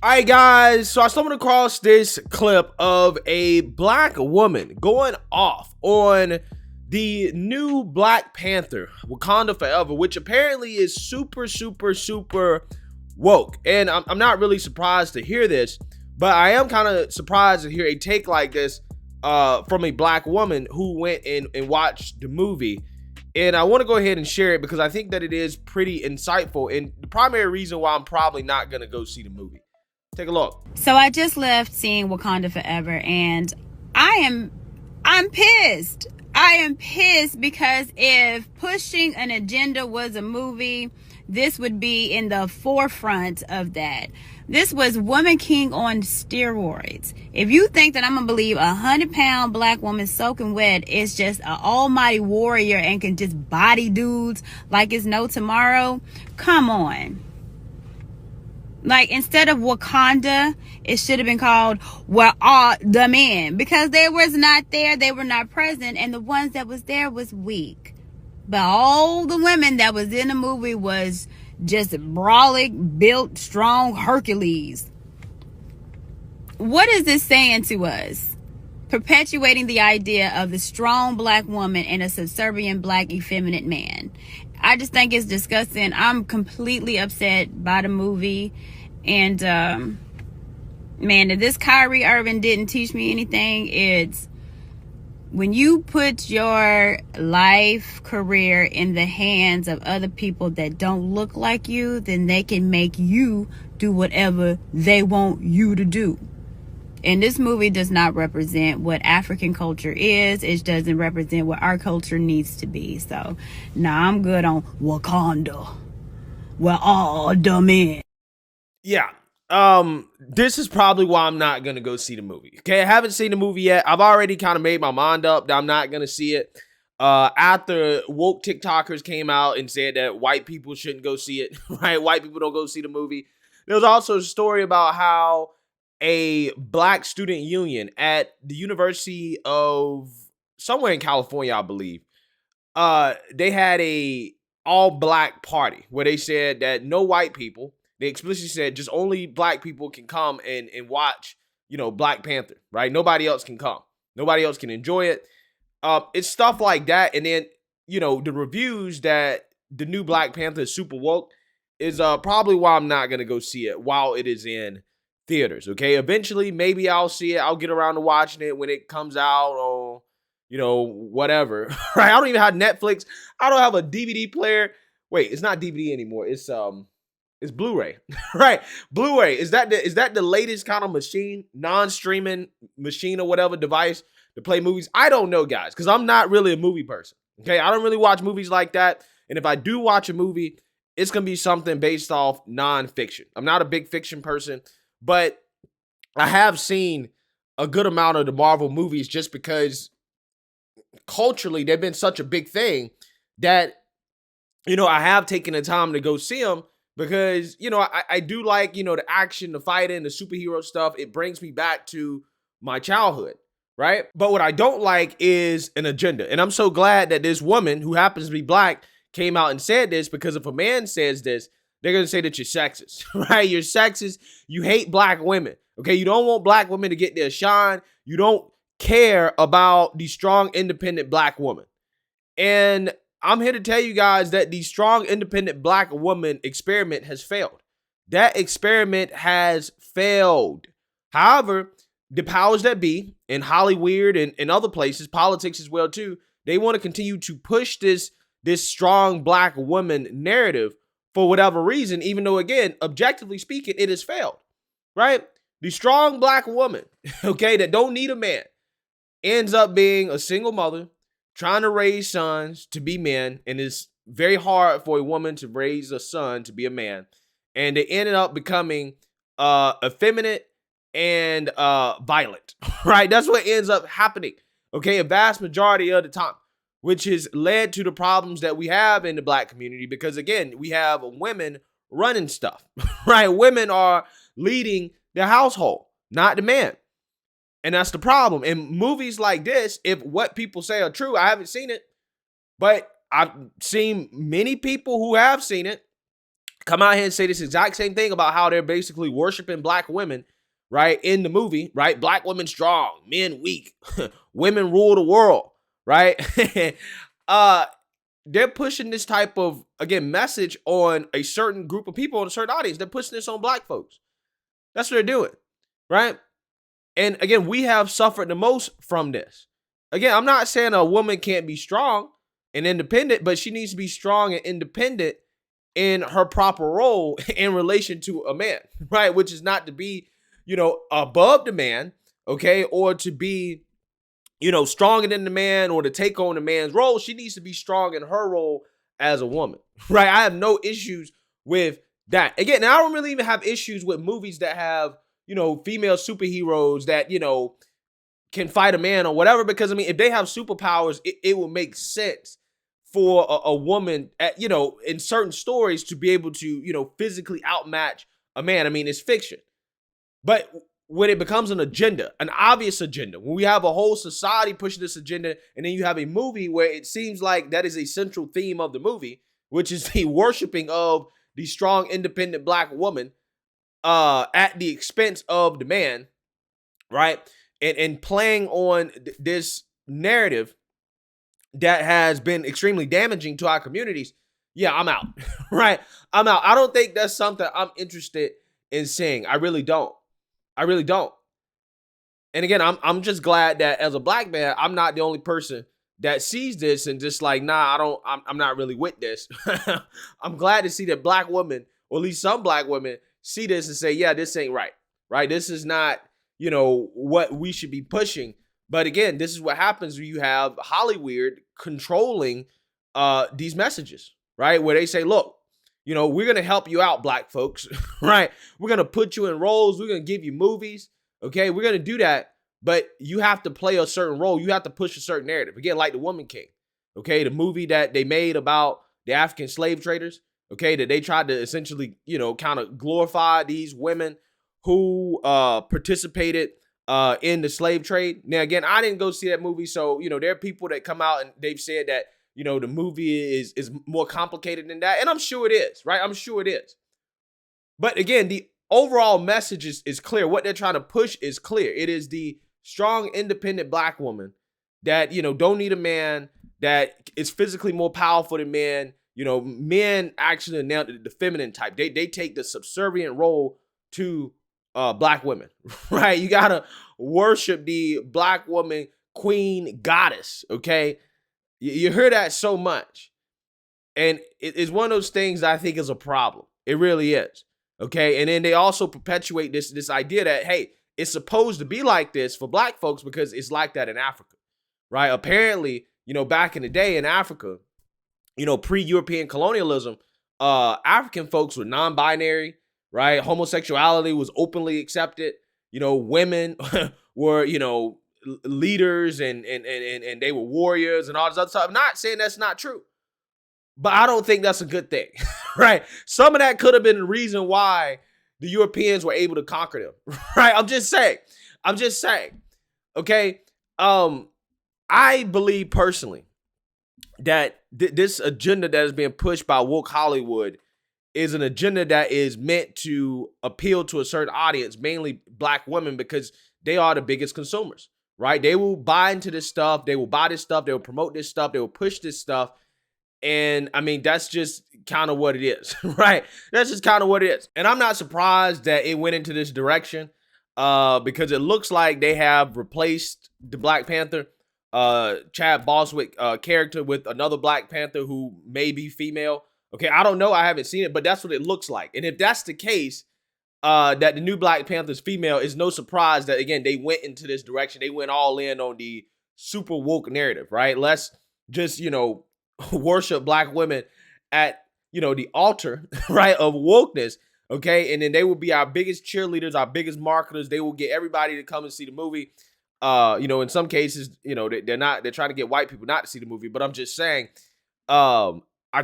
All right, guys. So I stumbled across this clip of a black woman going off on the new Black Panther, Wakanda Forever, which apparently is super, super, super woke. And I'm not really surprised to hear this, but I am kind of surprised to hear a take like this from a black woman who went and watched the movie. And I want to go ahead and share it because I think that it is pretty insightful. And the primary reason why I'm probably not going to go see the movie. Take a look. So I just left seeing Wakanda Forever, and I'm pissed. I am pissed because if pushing an agenda was a movie, this would be in the forefront of that. This was Woman King on steroids. If you think that I'm gonna believe 100-pound black woman soaking wet is just an almighty warrior and can just body dudes like it's no tomorrow, come on. Like, instead of Wakanda, it should have been called Where Are the Men? Because they was not there, they were not present, and the ones that was there was weak. But all the women that was in the movie was just brolic, built, strong Hercules. What is this saying to us? Perpetuating the idea of the strong black woman and a subservient black effeminate man. I just think it's disgusting. I'm completely upset by the movie. And man, if this Kyrie Irving didn't teach me anything, it's when you put your life career in the hands of other people that don't look like you, then they can make you do whatever they want you to do. And this movie does not represent what African culture is. It doesn't represent what our culture needs to be. So, nah, I'm good on Wakanda. Where all the men. Yeah. This is probably why I'm not gonna go see the movie. Okay, I haven't seen the movie yet. I've already kind of made my mind up that I'm not gonna see it. After woke TikTokers came out and said that white people shouldn't go see it, right? White people don't go see the movie. There was also a story about how a black student union at the University of somewhere in California, I believe, they had a all black party where they said that no white people, they explicitly said just only black people can come and watch, Black Panther, right? Nobody else can come. Nobody else can enjoy it. It's stuff like that. And then, the reviews that the new Black Panther is super woke is probably why I'm not going to go see it while it is in theaters. Okay. Eventually, maybe I'll see it. I'll get around to watching it when it comes out or, whatever. Right. I don't even have Netflix. I don't have a DVD player. Wait, it's not DVD anymore. It's Blu-ray. Right. Blu-ray. Is that the latest kind of machine, non-streaming machine or whatever device to play movies? I don't know, guys, because I'm not really a movie person. Okay. I don't really watch movies like that. And if I do watch a movie, it's going to be something based off non-fiction. I'm not a big fiction person, but I have seen a good amount of the Marvel movies just because culturally they've been such a big thing that, I have taken the time to go see them because, I do like, the action, the fighting, the superhero stuff. It brings me back to my childhood, right? But what I don't like is an agenda. And I'm so glad that this woman who happens to be black came out and said this, because if a man says this, they're going to say that you're sexist, right? You're sexist. You hate black women, okay? You don't want black women to get their shine. You don't care about the strong, independent black woman. And I'm here to tell you guys that the strong, independent black woman experiment has failed. That experiment has failed. However, the powers that be in Hollywood and other places, politics as well too, they want to continue to push this strong black woman narrative for whatever reason, even though, again, objectively speaking, it has failed, right? The strong black woman, okay, that don't need a man, ends up being a single mother, trying to raise sons to be men, and it's very hard for a woman to raise a son to be a man, and they ended up becoming effeminate and violent, right? That's what ends up happening, okay, a vast majority of the time, which has led to the problems that we have in the black community because, again, we have women running stuff, right? Women are leading the household, not the man. And that's the problem. In movies like this, if what people say are true, I haven't seen it, but I've seen many people who have seen it come out here and say this exact same thing about how they're basically worshiping black women, right, in the movie, right? Black women strong, men weak, women rule the world, right? They're pushing this type of, again, message on a certain group of people, on a certain audience. They're pushing this on black folks. That's what they're doing, right? And again, we have suffered the most from this. Again, I'm not saying a woman can't be strong and independent, but she needs to be strong and independent in her proper role in relation to a man, right? Which is not to be, above the man, okay, or to be, stronger than the man or to take on the man's role. She needs to be strong in her role as a woman, right? I have no issues with that. Again, I don't really even have issues with movies that have, female superheroes that, can fight a man or whatever, because I mean, if they have superpowers, it will make sense for a woman at, in certain stories to be able to, physically outmatch a man. I mean, it's fiction. But when it becomes an agenda, an obvious agenda, when we have a whole society pushing this agenda, and then you have a movie where it seems like that is a central theme of the movie, which is the worshiping of the strong, independent black woman at the expense of the man, right? And playing on this narrative that has been extremely damaging to our communities, yeah, I'm out, right? I'm out. I don't think that's something I'm interested in seeing. I really don't. And again, I'm just glad that as a black man, I'm not the only person that sees this and just like, nah, I'm not really with this. I'm glad to see that black women, or at least some black women, see this and say, yeah, this ain't right, right? This is not, what we should be pushing. But again, this is what happens when you have Hollywood controlling these messages, right? Where they say, look, we're going to help you out, black folks, right? We're going to put you in roles. We're going to give you movies. Okay, we're going to do that. But you have to play a certain role. You have to push a certain narrative. Again, like The Woman King. Okay, the movie that they made about the African slave traders. Okay, that they tried to essentially, kind of glorify these women who participated in the slave trade. Now, again, I didn't go see that movie. So, there are people that come out and they've said that, the movie is more complicated than that. And I'm sure it is, right? I'm sure it is. But again, the overall message is clear. What they're trying to push is clear. It is the strong, independent black woman that, don't need a man, that is physically more powerful than men. Men actually are now the feminine type. They take the subservient role to black women, right? You gotta worship the black woman, queen, goddess, okay? You hear that so much. And it's one of those things that I think is a problem. It really is, okay? And then they also perpetuate this idea that, hey, it's supposed to be like this for black folks because it's like that in Africa, right? Apparently, back in the day in Africa, pre-European colonialism, African folks were non-binary, right? Homosexuality was openly accepted. Women were, leaders and they were warriors and all this other stuff. I'm not saying that's not true, but I don't think that's a good thing, right? Some of that could have been the reason why the Europeans were able to conquer them, right? I'm just saying, okay? I believe personally that this agenda that is being pushed by woke Hollywood is an agenda that is meant to appeal to a certain audience, mainly black women, because they are the biggest consumers, right? They will buy into this stuff. They will buy this stuff. They will promote this stuff. They will push this stuff. And I mean, that's just kind of what it is, right? That's just kind of what it is. And I'm not surprised that it went into this direction because it looks like they have replaced the Black Panther, Chad Boswick character with another Black Panther who may be female. Okay, I don't know. I haven't seen it, but that's what it looks like. And if that's the case, that the new Black Panther is female, is no surprise that, again, they went into this direction. They went all in on the super woke narrative, right? Let's just, worship black women at, the altar, right, of wokeness, okay? And then they will be our biggest cheerleaders, our biggest marketers. They will get everybody to come and see the movie. In some cases, they're trying to get white people not to see the movie, but I'm just saying, I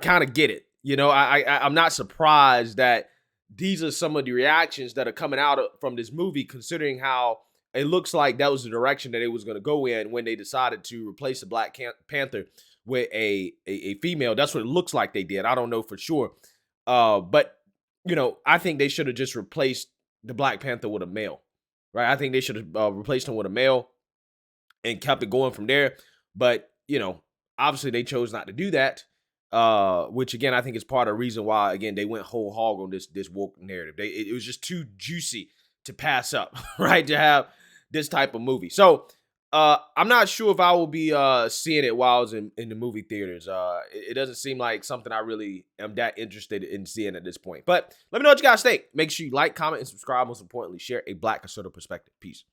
kind of get it. I'm not surprised that these are some of the reactions that are coming out from this movie, considering how it looks like that was the direction that it was going to go in when they decided to replace the Black Panther with a female. That's what it looks like they did. I don't know for sure. But I think they should have just replaced the Black Panther with a male, right? I think they should have replaced him with a male and kept it going from there. But, obviously they chose not to do that. Which again, I think is part of the reason why, again, they went whole hog on this woke narrative. It was just too juicy to pass up, right? To have this type of movie. So I'm not sure if I will be seeing it while I was in the movie theaters. It doesn't seem like something I really am that interested in seeing at this point. But let me know what you guys think. Make sure you like, comment, and subscribe. Most importantly, share a Black conservative perspective. Peace.